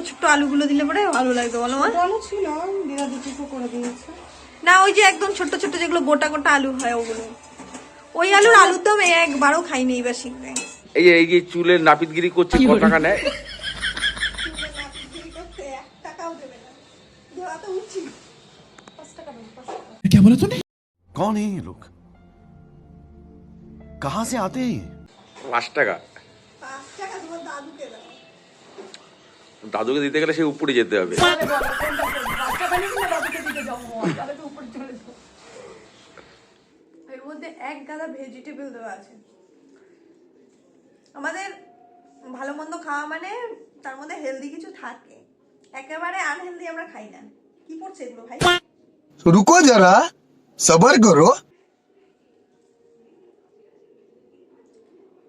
ছোট আলুগুলো দিলে পরে ভালো লাগতো, বলো মা? আলু ছিল, দিদা দুটো করে দিয়েছে। না, ওই যে একদম ছোট ছোট যেগুলো গোটা গোটা আলু হয় ওগুলো, ওই আলুর আলুর দম একবারও খাইনি এইবার শীতে। এই যে চুলের নাপিতগিরি করছে, কত টাকা নেয়? क्या बोला तूने? कौन है ये लोग? कहाँ से आते हैं? 5 টাকা দাদুকে দিতে গেলে সে উপরে যেতে হবে। এর মধ্যে এক গাদা ভেজিটেবল দেওয়া আছে। আমাদের ভালো মন্দ খাওয়া মানে তার মধ্যে হেলদি কিছু থাকে, একেবারে আনহেলদি আমরা খাই না। কি পড়ছে এগুলো ভাই? रुको जरा सबर करो।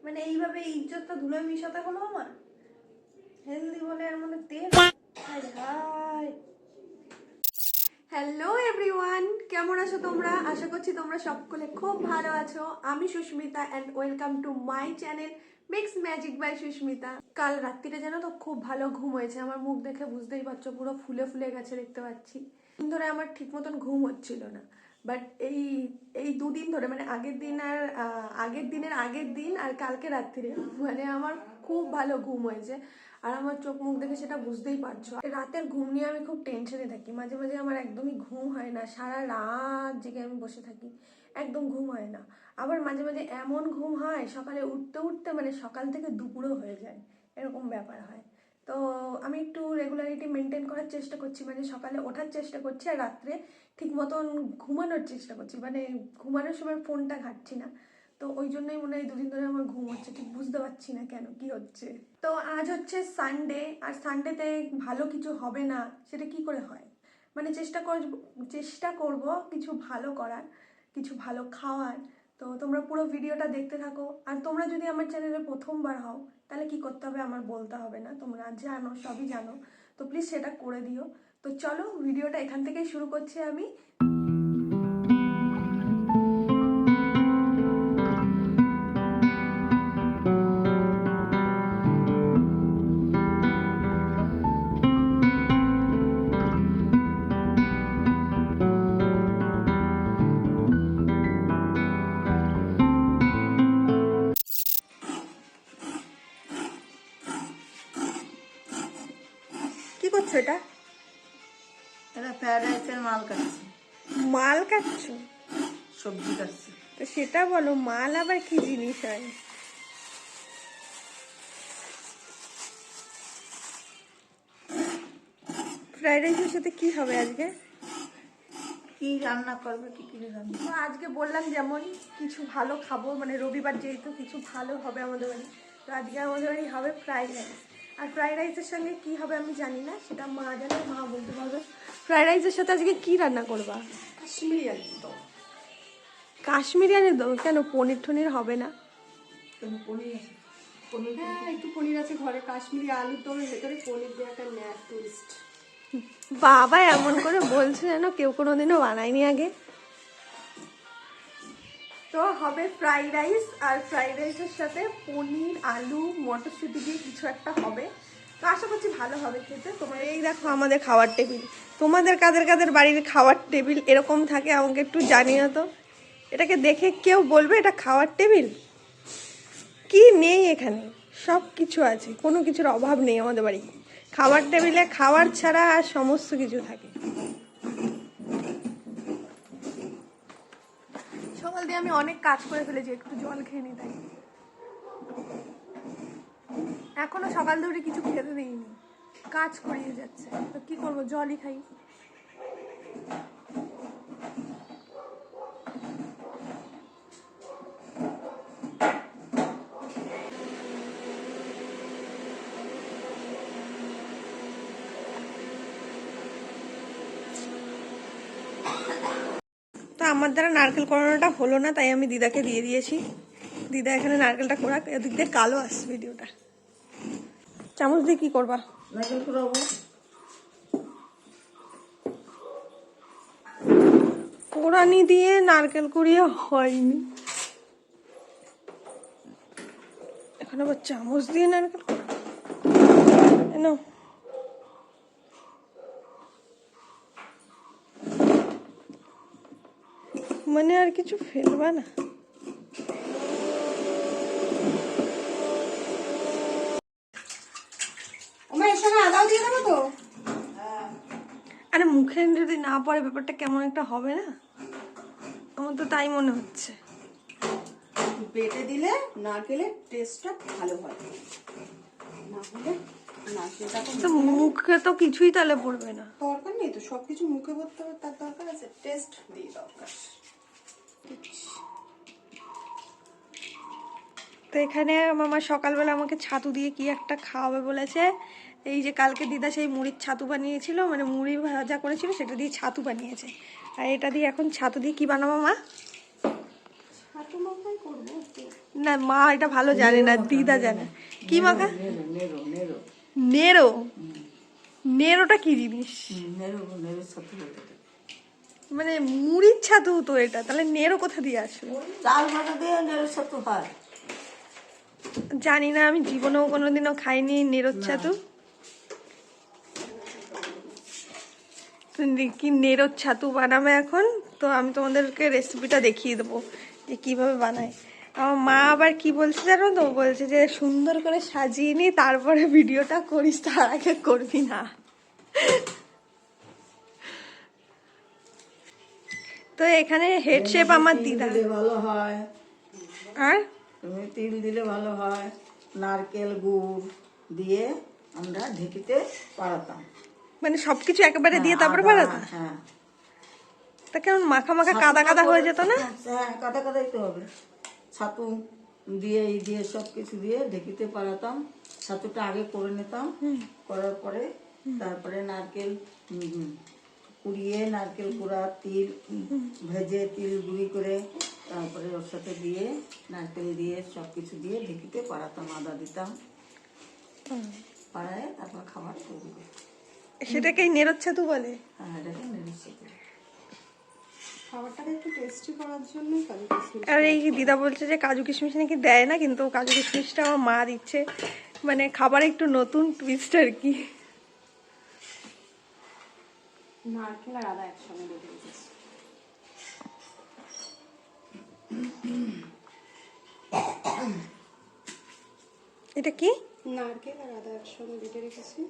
মানে এইভাবে ইজ্জতটা ধুলোয় মিশাতে হলো আমার। হেলদি বলে এর মধ্যে তেল। হ্যালো এভরিওয়ান, কেমন আছো তোমরা? আশা করছি তোমরা সকলে খুব ভালো আছো। আমি Susmita and welcome to my channel mix magic by Susmita. কাল রাত্রিরে জানো তো খুব ভালো ঘুম হয়েছে। আমার মুখ দেখে বুঝতেই পারছো পুরো ফুলে ফুলে গেছে, দেখতে পাচ্ছি। ধরে আমার ঠিক মতন ঘুম হচ্ছিল না, বাট এই দুদিন ধরে মানে আগের দিনের আগের দিন আর কালকে রাত্রিরে মানে আমার খুব ভালো ঘুম হয়েছে। আর আমার চোখ মুখ দেখে সেটা বুঝতেই পারছো। রাতের ঘুম নিয়ে আমি খুব টেনশনে থাকি, মাঝে মাঝে আমার একদমই ঘুম হয় না, সারা রাত জেগে আমি বসে থাকি, একদম ঘুম হয় না। আবার মাঝে মাঝে এমন ঘুম হয় সকালে উঠতে উঠতে মানে সকাল থেকে দুপুরও হয়ে যায়, এরকম ব্যাপার হয়। তো আমি একটু রেগুলারিটি মেনটেন করার চেষ্টা করছি, মানে সকালে ওঠার চেষ্টা করছি আর রাত্রে ঠিক মতন ঘুমানোর চেষ্টা করছি, মানে ঘুমানোর সময় ফোনটা ঘাটছি না। তো ওই জন্যই মনে হয় দুদিন ধরে আমার ঘুম হচ্ছে, ঠিক বুঝতে পারছি না কেন কি হচ্ছে। তো আজ হচ্ছে সানডে, আর সানডেতে ভালো কিছু হবে না সেটা কি করে হয়? মানে চেষ্টা করব কিছু ভালো করার, কিছু ভালো খাওয়ার। তো তোমরা পুরো ভিডিওটা দেখতে থাকো। আর তোমরা যদি আমার চ্যানেলে প্রথমবার হও তাহলে কি করতে হবে আমার বলতে হবে না, তোমরা জানো, সবই জানো। তো প্লিজ সেটা করে দিও। তো চলো ভিডিওটা এখান থেকেই শুরু করছি আমি। কি করছো এটা? এটা ফ্রাইড রাইসের মাল কাটছি। মাল কাটছো? সবজি কাটছি। তো সেটা বলো, মাল আবার কি জিনিস হয়? ফ্রাইড রাইসের সাথে কি হবে আজকে? কি রান্না করবে, কি কি রান্না? তো আজকে বললাম যেমন কিছু ভালো খাবো, মানে রবিবার যেহেতু কিছু ভালো হবে আমাদের বাড়ি। তো আজকে আমাদের বাড়ি হবে ফ্রাইড রাইস। আর ফ্রাইড রাইসের সঙ্গে কি হবে আমি জানি না, সেটা মা জানে, মা বলতে পারবে। ফ্রাইড রাইসের সাথে আজকে কি রান্না করবা? কাশ্মীরি আলু তো। কাশ্মীরি আলু দাও কেন? পনির টনির হবে না? পনির আছে, পনির। হ্যাঁ, একটু পনির আছে ঘরে। কাশ্মীরি আলু দমের ভেতরে পনির দিয়ে একটা ন্যাট টুইস্ট। বাবা এমন করে বলছে যেন কেউ কোনোদিনও বানায়নি আগে। তো হবে ফ্রাইড রাইস, আর ফ্রাইড রাইসের সাথে পনির, আলু, মটরশুঁটি দিয়ে কিছু একটা হবে। তো আশা করছি ভালো হবে খেতে। তোমার এই দেখো আমাদের খাওয়ার টেবিল। তোমাদের কাদের কাদের বাড়ির খাওয়ার টেবিল এরকম থাকে আমাকে একটু জানিও তো। এটাকে দেখে কেউ বলবে এটা খাওয়ার টেবিল? কি নেই এখানে? সব কিছু আছে, কোনো কিছুর অভাব নেই আমাদের বাড়ি। খাবার টেবিলে খাবার ছাড়া আর সমস্ত কিছু থাকে। সকাল দিয়ে আমি অনেক কাজ করে ফেলেছি, একটু জল খেয়ে নি তাই। এখনো সকাল ধরে কিছু খেতে দিইনি, কাজ করিয়ে যাচ্ছে। তো কি করবো, জলই খাই। তো আমার দ্বারা নারকেল কোড়ানোটা হলো না, তাই আমি দিদাকে দিয়ে দিয়েছি। দিদা এখানে নারকেলটা কোড়াক, এদিক দিয়ে কালো আসছে ভিডিওটা। চামচ দিয়ে কি করবা? নারকেল কুড়াবো। কোড়ানি দিয়ে নারকেল কুড়িয়ে হয়নি, এখন আবার চামচ দিয়ে নারকেল। মানে আর কিছু ফেলবা না? এর সঙ্গে আদাও দিয়ে দেবো তো। আরে মুখে যদি না পড়ে ব্যাপারটা কেমন একটা হবে না? আমার তো তাই মনে হচ্ছে। বেটে দিলে নারকেলের টেস্টটা ভালো হয়, না হলে নারকেলটা তো মুখে তো কিছুই তাহলে পড়বে না। দরকার নেই তো, সবকিছু মুখে করতে হবে তার দরকার আছে? টেস্ট দিয়ে দরকার। তো এখানে মামা সকালবেলা আমাকে ছাতু দিয়ে কি একটা খাওয়াবে বলেছে। এই যে কালকে দিদা সেই মুড়ির ছাতু বানিয়েছিল, মানে মুড়ি ভাজা করেছিল, সেটা দিয়ে ছাতু বানিয়েছে। আর এটা দিয়ে এখন ছাতু দিয়ে কি বানাবো মা? ছাতু মাখাই করবো। না মা এটা ভালো জানে না, দিদা জানে। কি মাখা? নেরো নেরো নেরো নেরো? নেরোটা কি জিনিস? নেরো নেরো ছাতু বলতে পারি। মানে মুড়ির ছাতু তো এটা, তাহলে নেরো কোথা দিয়ে আসবে? চাল ভাজা দিয়ে নেরো ছাতু হয়। জানি না, আমি জীবনেও কোনোদিনও খাইনি নেরোর ছাতু। কি নেরোর ছাতু বানাবে এখন, তো আমি তোমাদেরকে রেসিপিটা দেখিয়ে দেবো যে কিভাবে বানায়। আমার মা আবার কি বলছে জানো তো, বলছে যে সুন্দর করে সাজিয়ে নি তারপরে ভিডিওটা করিস, তার আগে করবি না। তো এখানে হেড শেফ আমার দিদা। দিলে ভালো হয়, আর তুমি তিল দিলে ভালো হয়। নারকেল গুড় দিয়ে আমরা ঢেকিতে পারাতাম। মানে সবকিছু একেবারে দিয়ে তারপরে আদা, বানাতো? হ্যাঁ। তা কেমন মাখা মাখা কাদা কাদা হয়ে যেত না? হ্যাঁ, কাদা কাদাই তো হবে। ছাতু দিয়ে এই দিয়ে সব কিছু দিয়ে ঢেকিতে পারাতাম। ছাতুটা আগে করে নিতাম, করার পরে তারপরে নারকেল কুড়িয়ে, নারকেল কুড়া, তিল ভেজে তিল গুঁড়ি করে তারপরে ওর সাথে দিয়ে নারকেল দিয়ে সব কিছু দিয়ে ঢেকিতে পারাতাম, আদা দিতাম, পাড়ায় তারপর খাবার তৈরি করতাম। সেটাকে নেরোর ছাতু বলে? হ্যাঁ, এটাকে নিশ্চিত খাবারটাকে একটু টেস্টি করার জন্যই কাজু কিশমিশ। আর এই দিদা বলছে যে কাজু কিশমিশ নাকি দেয় না, কিন্তু কাজু কিশমিশটা আমার মা দিচ্ছে, মানে খাবারে একটু নতুন টুইস্ট আর কি। নারকেল আর আদা একসঙ্গে বেটে রেখেছি। এটা কি? নারকেল আর আদা একসঙ্গে বেটে রেখেছি।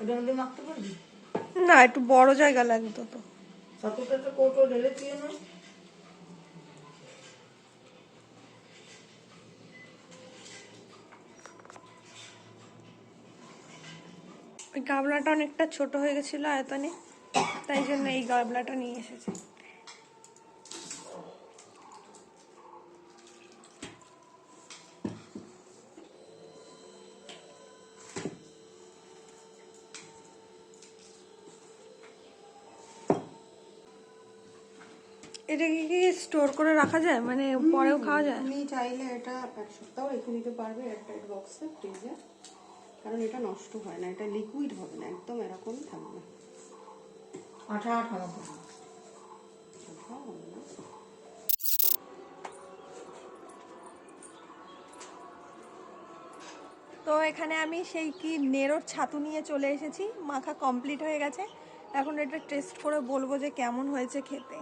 ওটা মধ্যে মাখতে পারবি? না, একটু বড় জায়গা লাগতো তো। ছাতুটা একটা কৌটো ঢেলে দিয়ে না। ওই গামলাটা অনেকটা ছোট হয়ে গেছিল আয়তনে, তাই জন্য এই গামলাটা নিয়ে এসেছি। এটা কি স্টোর করে রাখা যায়, মানে পরেও খাওয়া যায়? তুমি চাইলে এটা এক সপ্তাহ রেখে দিতে পারবে এয়ারটাইট বক্সে, ফ্রিজে, কারণ এটা নষ্ট হয় না, এটা লিকুইড হবে না, একদম এরকমই থাকবে। আঠা আঠা মতো। তো এখানে আমি সেই কি নেরোর ছাতু নিয়ে চলে এসেছি, মাখা কমপ্লিট হয়ে গেছে। এখন এটা টেস্ট করে বলবো যে কেমন হয়েছে খেতে।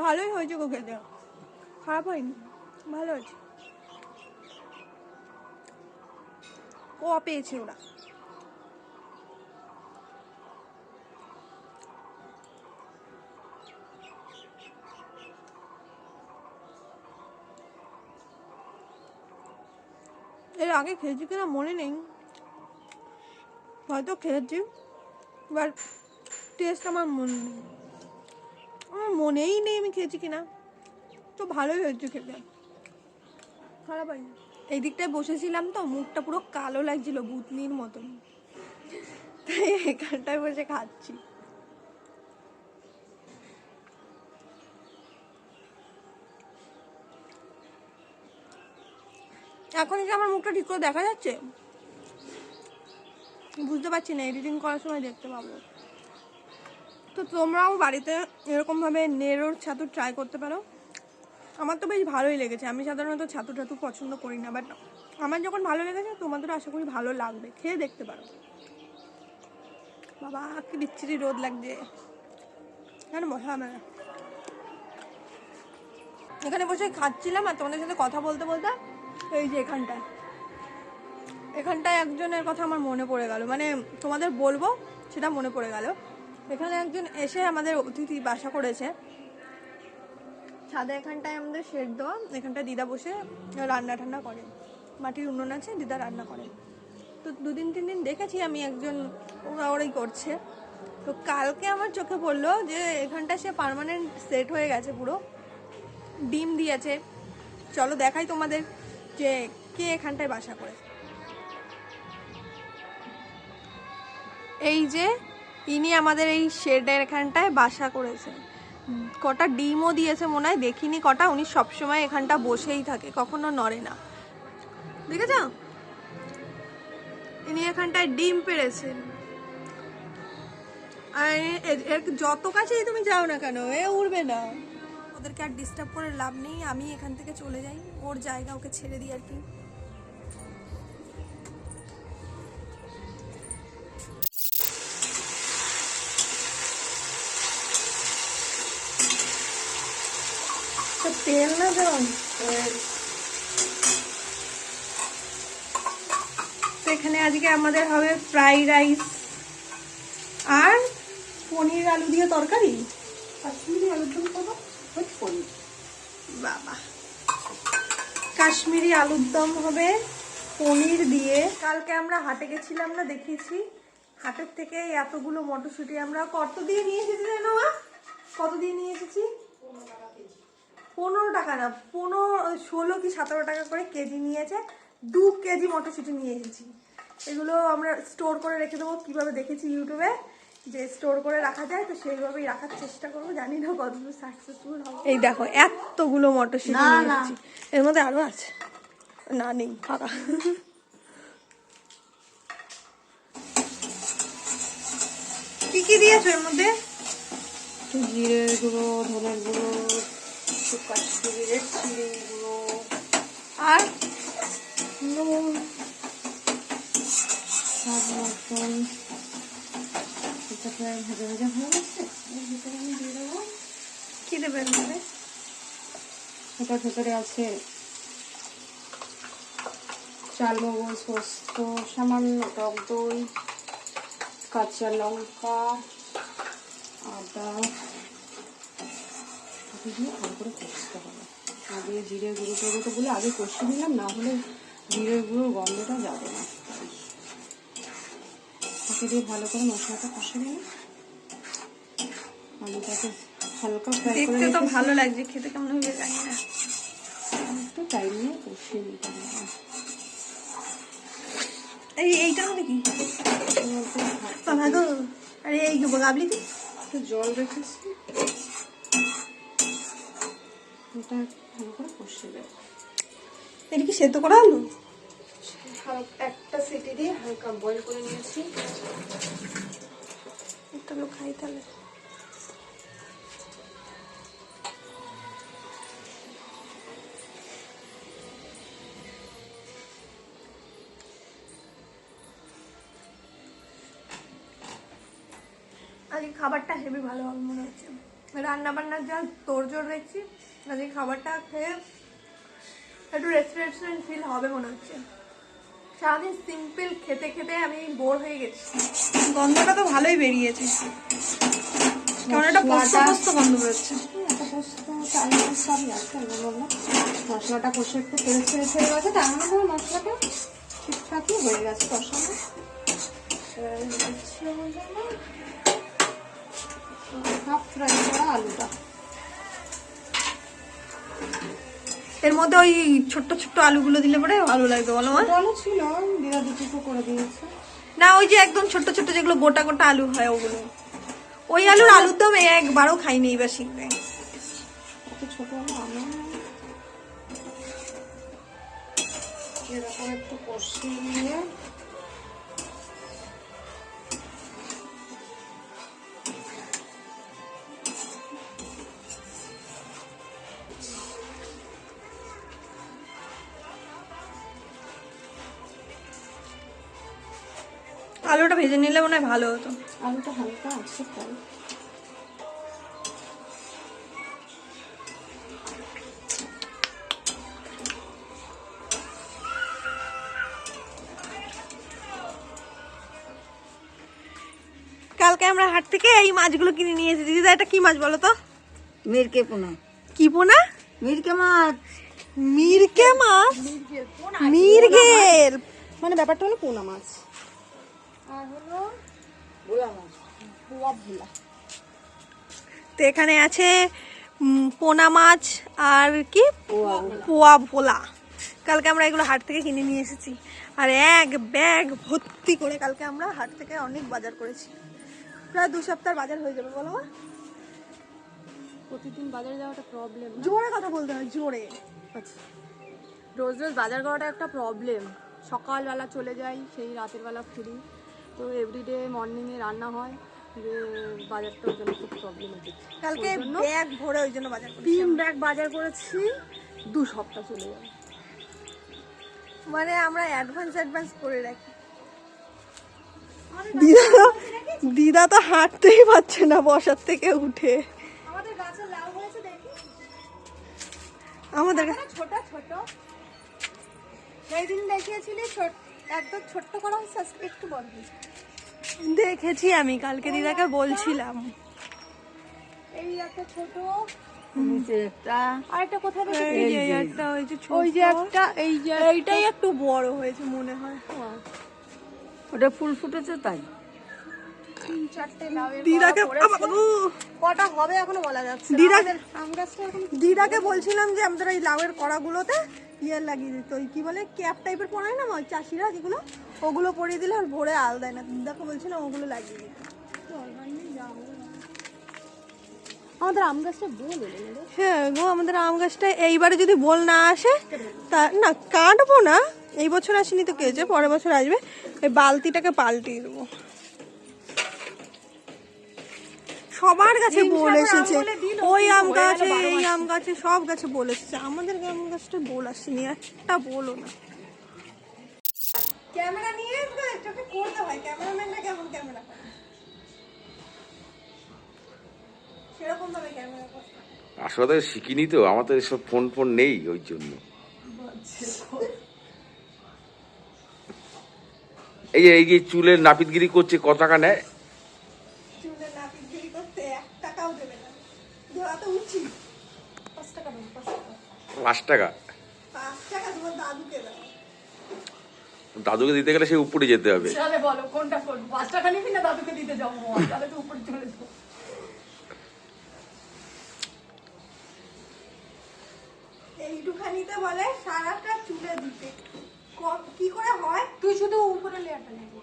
ভালোই হয়েছে গো খেতে, খারাপ হয়নি, ভালো হয়েছে। ও পেয়েছে ওরা। এর আগে খেয়েছি কিনা মনে নেই, হয়তো খেয়েছি, বাট টেস্ট আমার মনে নেই, আমার মনেই নেই আমি খেয়েছি কিনা। তো ভালোই হয়েছে খেতে, খারাপ হয়নি। এই দিকটায় বসেছিলাম তো, মুখটা পুরো কালো লাগছিল ভূতনির মতন, তাই এখানটায় বসে খাচ্ছি। এখন কি আমার মুখটা ঠিক করে দেখা যাচ্ছে? বুঝতে পারছি না, এডিটিং করার সময় দেখতে পাবো। তো তোমরাও বাড়িতে এরকমভাবে নেড়োর ছাতু ট্রাই করতে পারো। আমার তো বেশ ভালোই লেগেছে। আমি সাধারণত ছাতু টাতু পছন্দ করি না, বাট আমার যখন ভালো লেগেছে তোমাদেরও আশা করি ভালো লাগবে, খেয়ে দেখতে পারো। বাবা কি বিচ্ছিরি রোদ লাগছে, কেন বসা হবে না। এখানে বসে খাচ্ছিলাম আর তোমাদের সাথে কথা বলতে বলতে এই যে এখানটায় একজনের কথা আমার মনে পড়ে গেল, মানে তোমাদের বলবো সেটা মনে পড়ে গেল। এখানে একজন এসে আমাদের অতিথি বাসা করেছে ছাদে। এখানটায় আমাদের শেড দেওয়া, এখানটায় দিদা বসে রান্না ঠান্না করে, মাটির উনুন আছে, দিদা রান্না করে। তো 2-3 দিন দেখেছি আমি একজন ওরাই করছে। তো কালকে আমার চোখে পড়লো যে এখানটা সে পার্মানেন্ট সেট হয়ে গেছে, পুরো ডিম দিয়েছে। চলো দেখাই তোমাদের যে কে এখানটায় বাসা করে। এই যে ইনি আমাদের এই শেডের এখানটায় বাসা করেছে। কটা ডিমও দিয়েছে মনে হয়, দেখিনি কটা। উনি সবসময় এখানটা বসেই থাকে, কখনো নড়ে না, দেখেছ? ইনি এখানটায় ডিম পেড়েছেন। আর যত কাছেই তুমি যাও না কেন এ উড়বে না। ওদেরকে আর ডিস্টার্ব করে লাভ নেই, আমি এখান থেকে চলে যাই, ওর জায়গা ওকে ছেড়ে দিই আর কি। তেল না দেওয়া, তো এখানে আজকে আমাদের হবে ফ্রাইড রাইস আর পনির আলু দিয়ে তরকারি। কাশ্মীরি আলুর দম খাবো, পনির। বাবা, কাশ্মীরি আলুর দম হবে পনির দিয়ে। কালকে আমরা হাটে গেছিলাম না, দেখিয়েছি। হাটের থেকে এতগুলো মটরশুঁটি আমরা কত দিয়ে নিয়ে এসেছি জানো মা? কত দিয়ে নিয়ে এসেছি? 15 টাকা না, 16 কি 17 টাকা করে কেজি নিয়েছে। 2 কেজি মটরশুঁটি নিয়ে এসেছি। এগুলো আমরা স্টোর করে রেখে দেবো, কিভাবে দেখেছি ইউটিউবে যে স্টোর করে রাখা যায়, তো সেইভাবেই রাখার চেষ্টা করবো। জানি না কতদূর সাকসেসফুল হবে। এই দেখো এতগুলো মটরশুঁটি নিয়ে এসেছি। এর মধ্যে আরো আছে না? নেই, ফাঁকা। কি কি দিয়েছো এর মধ্যে? জিরে গুঁড়ো, ধনের গুঁড়ো, কাশ্মীরি রেড চিলি গুঁড়ো, আর নুন, স্বাদ মতন। এটা প্রায় ভাজা ভাজা হয়ে গেছে, এর ভিতরে আমি দিয়ে দেবো। কি দেবে এর মধ্যে? ওটার ভেতরে আছে চালমগজ, পোস্ত, সামান্য টক দই, কাঁচা লঙ্কা, আদা দিয়ে ভালো করে কষতে হবে। আগে জিরে গুঁড়ো টুড়োগুলো আগে কষিয়ে দিলাম, না হলে জিরে গুঁড়োর গন্ধটা যাবে না। তাকে দিয়ে ভালো করে মশলাটা কষে নিলাম। আলুটাকে হালকা ফ্রাই করে দেখতে তো ভালো লাগছে, খেতে কেমন হবে জানি না। একটু টাইম নিয়ে কষিয়ে নিতে হবে। এইটার মধ্যে কি বাবা গো? আরে এই গাবলি দি একটু জল রেখেছি, এটা ভালো করে কষিয়ে দেবো। এটা কি সেদ্ধ করা আলু? একটা সিটি দিয়ে হালকা বয়েল করে নিয়েছি। একটা লোক খাই তাহলে। আজকে খাবারটা হেভি ভালো হবে মনে হচ্ছে। রান্না বান্নার যা তোড়জোড় দেখছি, আজকে খাবারটা খেয়ে একটু রেস্টুরেন্ট ফিল হবে মনে হচ্ছে। সারাদিন সিম্পল খেতে খেতে আমি বোর হয়ে গেছি। গন্ধটা তো ভালোই বেরিয়েছে, কেমন একটা পোস্ত পোস্ত গন্ধ বেরোচ্ছে। মশলাটা কষে একটু তেল ছেড়ে ছেড়ে গেছে, তার মানে মশলাটা ঠিকঠাকই হয়ে গেছে কষানো। হাফ ফ্রাই করা আলুটা এর মধ্যে ওই ছোট্ট ছোট্ট আলুগুলো দিলে পরে ভালো লাগবে, বলো মা? আলু ছিল, দিদা দুটো করে দিয়েছে। না ওই যে একদম ছোট ছোট যেগুলো গোটা গোটা আলু হয় ওগুলো। ওই আলুর আলুর দম একবারও খাইনি এবার শিখবে। এত ছোট হলো আমি এরকম একটু কষিয়ে নিয়ে আলুটা ভেজে নিলে মনে হয় ভালো হতো। আলুটা হালকা আছে তাই কালকে আমরা হাট থেকে এই মাছগুলো কিনে নিয়ে এসেছি। দিদা এটা কি মাছ বলো তো? মিরকে পোনা, কি পোনা? মিরকে মাছ, মিরকে মাছ, মিরগেল। মানে ব্যাপারটা হলো পোনা মাছ আর হলো ভোলা মাছ। পোয়া ভোলা। তো এখানে আছে পোনা মাছ আর কি পোয়া ভোলা। কালকে আমরা এগুলো হাট থেকে কিনে নিয়ে এসেছি আর এক ব্যাগ ভর্তি করে কালকে আমরা হাট থেকে অনেক বাজার করেছি। প্রায় 2 সপ্তাহ বাজার হয়ে যাবে বলো মা? প্রতিদিন বাজারে যাওয়াটা প্রবলেম। জোরে কথা বলতে হয়, জোরে। আচ্ছা, রোজ রোজ বাজার করাটা একটা প্রবলেম। সকালবেলা চলে যাই, সেই রাতের বেলা ফিরি, তো এভরিডে মর্নিংয়ে রান্না হয়, যে বাজারটা ওই জন্য খুব প্রবলেমেটিক। কালকে ব্যাগ ভরে ওই জন্য বাজার করেছি। 3 ব্যাগ বাজার করেছি, 2 সপ্তাহ চলে যাবে। মানে আমরা অ্যাডভান্স করে রাখি। দিদা তো হাঁটতেই পারছে না বসার থেকে উঠে। আমাদের গাছে লাউ হয়েছে দেখি, আমাদের ছোট ছোট। সেই দিন দেখিয়েছিলি একদম ছোট্ট করা হয়েছে, আজকে একটু বড় হয়েছে। দেখেছি আমি কালকে দিদাকে বলছিলাম। এই একটা ছোট, নিচে একটা, আর একটা কোথায় এই দেখেছি? যে একটা হয়েছে ছোট, ওই যে একটা, এই যে এইটাই একটু বড় হয়েছে মনে হয়। ওটা ফুল ফুটেছে তাই। 3-4টে লাউয়ের দিদাকে কটা হবে এখনো বলা যাচ্ছে না। দিদা আমাদের আম গাছটা এখন দিদাকে বলছিলাম যে আমাদের এই লাউয়ের কড়াগুলোতে ইয়ে লাগিয়ে দিত, ওই কি বলে ক্যাপ টাইপের পরায় না ওই চাষিরা যেগুলো, ওগুলো পরিয়ে দিলে আর ভরে আল দেয় না। দিদাকে বলছিলাম ওগুলো লাগিয়ে দিত। আমাদের আম গাছটা বল এলো না রে। হ্যাঁ গো, আমাদের আম গাছটা এইবারে যদি বল না আসে তা না কাটবো না। এই বছর আসেনি তো কেছে, পরের বছর আসবে। ওই বালতিটাকে পাল্টিয়ে দেবো। সবার কাছে বল এসেছে, ওই আম গাছে এই আম গাছে সব গাছে বল এসেছে। আমাদের আম গাছটা বল আসেনি, একটা বলো না। ক্যামেরা নিয়ে চোখে করতে হয়, ক্যামেরাম্যানরা কেমন ক্যামেরা করে সেরকম ভাবে ক্যামেরা করে। আসলে শিখিনি তো, আমার তো এসব ফোন নেই ওই জন্য। এই যে চুলের নাপিতগিরি করছে, কত টাকা নেয়? চুলে নাপিতগিরি করতে 1 টাকাও দেবে না, দেওয়া তো উচিত। 5 টাকা দেবো, 5 টাকা। 5 টাকা? 5 টাকা তোমার দাদুকে দাও। দাদুকে দিতে গেলে সে উপরে যেতে হবে। তাহলে বলো কোনটা করবো, 5 টাকা নিবি না দাদুকে দিতে যাবো? তাহলে তো উপরে চলে যাবো। এইটুখানিতে বলে সারাটা চুলে দিতে, কি করে হয়? তুই শুধু উপরে লেয়ারটা নিবি।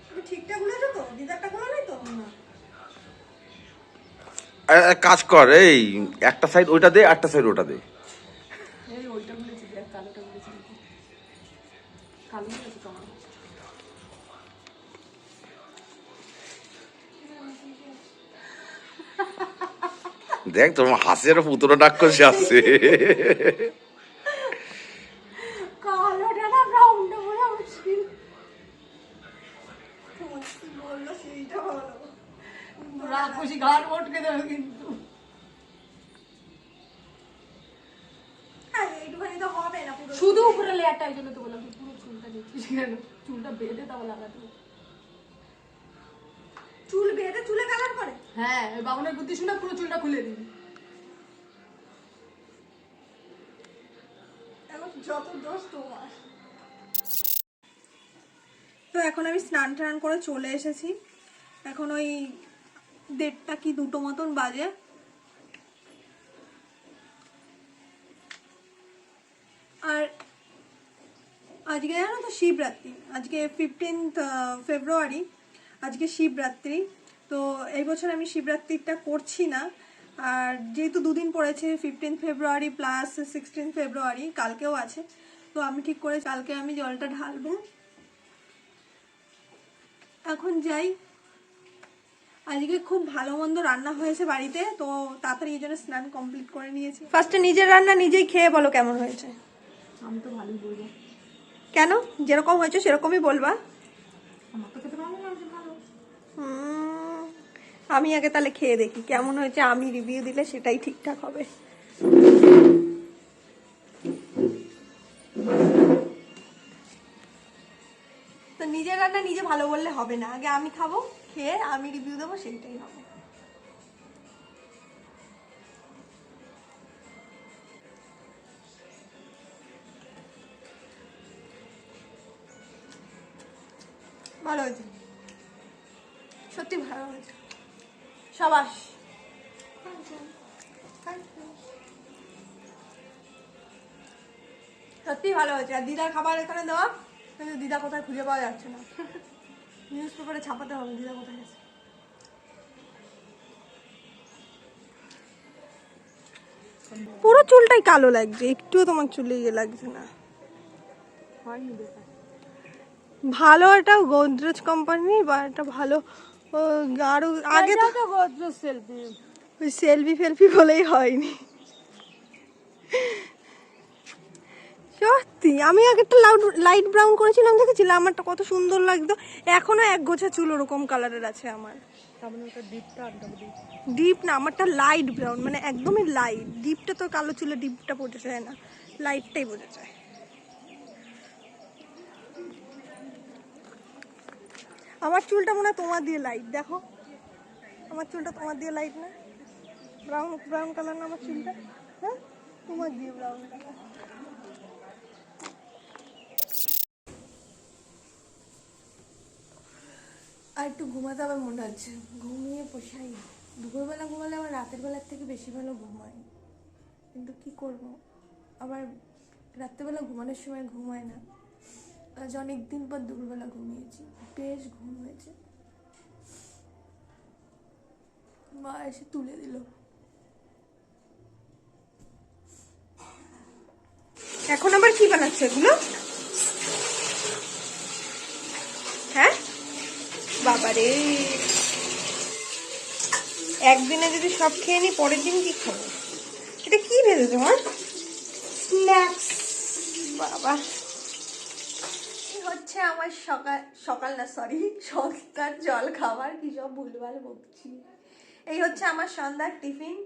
তুমি ঠিকঠাক গুলেছো তো? দিদারটা গুলো নাই তো? এক কাজ কর, এই একটা সাইড ওইটা দে, একটা সাইড ওটা দে। এই ওইটা গুলেছি, দেখ কালোটা গুলেছি, কালো গুলেছি তো আমার। দেখ তোমার হাসির পুতোটা ডাক করছে আসছে। কালোটা না ব্রাউনটা বলে মুশকিল। তোমার কি বললো সেইটা ভালো। রাক্ষসী ঘাড় মটকে দেবে কিন্তু। এইটুখানি তো হবে না পুরো। শুধু উপরে লেয়ারটা, এই জন্য তো বললাম পুরো চুলটা দেখছিস কেন? চুলটা বেঁধে তাও লাগাতে হবে। চুল বেঁধে চুলে কালার করে? হ্যাঁ, ওই বাবনের বুদ্ধি শুনে পুরো চুলটা খুলে দিবি। এখন যত দোষ তোমার। তো এখন আমি স্নান টান করে চলে এসেছি। এখন ওই 1:30 কি 2টো মতন বাজে। আর আজকে জানো তো শিবরাত্রি, আজকে 15 ফেব্রুয়ারি, আজকে শিবরাত্রি। তো এই বছর আমি শিবরাত্রিটা করছি না। আর যেহেতু দুদিন পড়েছে, 15 ফেব্রুয়ারি প্লাস 16 ফেব্রুয়ারি, কালকেও আছে, তো আমি ঠিক করে কালকে আমি জলটা ঢালবো। এখন যাই। আজকে খুব ভালো মন্দ রান্না হয়েছে বাড়িতে, তো তাড়াতাড়ি এই জন্য স্নান কমপ্লিট করে নিয়েছি। ফার্স্টে নিজের রান্না নিজেই খেয়ে বলো কেমন হয়েছে। আমি তো ভালোই বলবো। কেন? যেরকম হয়েছে সেরকমই বলবা। আমার তো খেতে ভালো লাগছে, ভালো। আমি আগে তাহলে খেয়ে দেখি কেমন হয়েছে, আমি রিভিউ দিলে সেটাই ঠিকঠাক হবে। তো নিজের রান্না নিজে ভালো বললে হবে না, আগে আমি খাবো, খেয়ে আমি রিভিউ দেবো, সেইটাই হবে। ভালো হয়েছে, সত্যি ভালো হয়েছে, সাবাস। সত্যি ভালো হয়েছে। আর দিদার খাবার এখানে দেওয়া, কিন্তু দিদা কোথায় খুঁজে পাওয়া যাচ্ছে না, নিউজ পেপারে ছাপাতে হবে দিদা কোথায় গেছে। পুরো চুলটাই কালো লাগছে, একটুও তোমার চুলে ইয়ে লাগছে না। ভালো একটা গোদরেজ কোম্পানি বা একটা ভালো আরো আগে তো গোদরেজ সেলফি, ওই সেলফি ফেলফি বলেই হয়নি। সত্যি আমি আগে একটা লাইট ব্রাউন করেছিলাম, দেখেছিলাম আমারটা কত সুন্দর লাগতো। এখনো এক গোছা চুল ওরকম কালারের আছে আমার। ডিপ না, আমারটা লাইট ব্রাউন, মানে একদমই লাইট। ডিপটা তো কালো চুলে ডিপটা বোঝা যায় না, লাইটটাই বোঝা যায়। আমার চুলটা মনে হয় তোমার দিয়ে লাইট, দেখো আমার চুলটা তোমার দিয়ে লাইট না, ব্রাউন ব্রাউন কালার না আমার চুলটা? হ্যাঁ, তোমার দিয়ে ব্রাউন কালার। আর একটু ঘুমাতে হবে মনে হচ্ছে, ঘুমিয়ে পোষাই। দুপুরবেলা ঘুমালে আমার রাতের বেলার থেকে বেশি ভালো ঘুমাই, কিন্তু কি করব, আবার রাত্রেবেলা ঘুমানোর সময় ঘুমায় না। আজ অনেকদিন পর দুপুরবেলা ঘুমিয়েছি, বেশ ঘুম হয়েছে। মা এসে তুলে দিল। এখন আবার কি বানাচ্ছে এগুলো? হ্যাঁ বাবারে, একদিনে যদি সব খেয়ে নি, পরের দিন কি খাবো? এটা কি ভেজে তোমার? স্ন্যাক্স। বাবা, হচ্ছে আমার সকাল সকাল না, সরি, সন্ধ্যার জল খাবার, কি সব ভুলভাল বকছি। এই হচ্ছে আমার সন্ধ্যার টিফিন।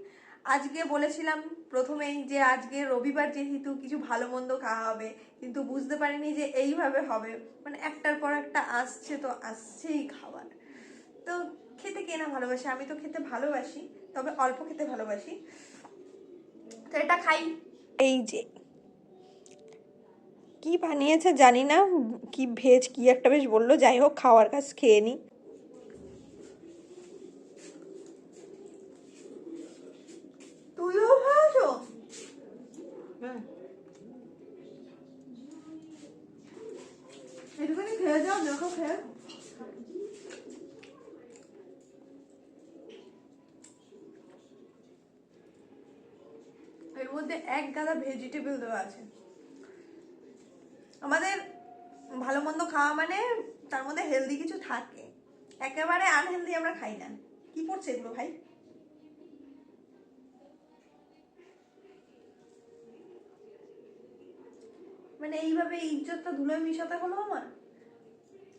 আজকে বলেছিলাম প্রথমেই যে আজকে রবিবার যেহেতু কিছু ভালো মন্দ খাওয়া হবে, কিন্তু বুঝতে পারিনি যে এইভাবে হবে, মানে একটার পর একটা আসছে, তো আসছেই খাবার। তো খেতে কে না ভালোবাসে, আমি তো খেতে ভালোবাসি, তবে অল্প খেতে ভালোবাসি, তো এটা খাই। এই যে কি বানিয়েছে জানি না, কি ভেজ কি একটা বেশ বললো, যাই হোক খাওয়ার কাজ খেয়ে নি। তুইও খাওয়াছো? হ্যাঁ, একটুখানি খেয়ে যাও, দেখো খেয়ে। এর মধ্যে এক গাদা ভেজিটেবল দেওয়া আছে। আমাদের ভালো মন্দ খাওয়া মানে তার মধ্যে হেলদি কিছু থাকে, একেবারে আনহেলদি আমরা খাই না। কি পড়ছে এগুলো ভাই? মানে এইভাবে ইজ্জতটা ধুলোয় মিশাতে হলো আমার।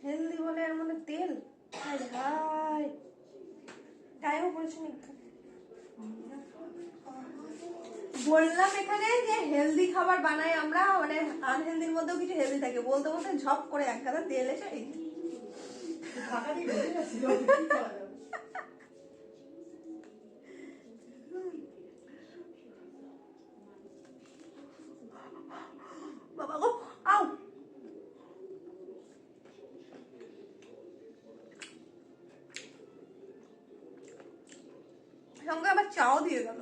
হেলদি বলে এর মধ্যে তেল, হায় হায়, গায়েও পড়েছে না। বললাম এখানে যে হেলদি খাবার বানাই আমরা, মানে আনহেলদির মধ্যেও কিছু হেলদি থাকে, বলতে বলতে ঝপ করে এক গাদা তেল এসে এই বাবা গো, আউ, সঙ্গে আবার চাও দিয়ে গেল।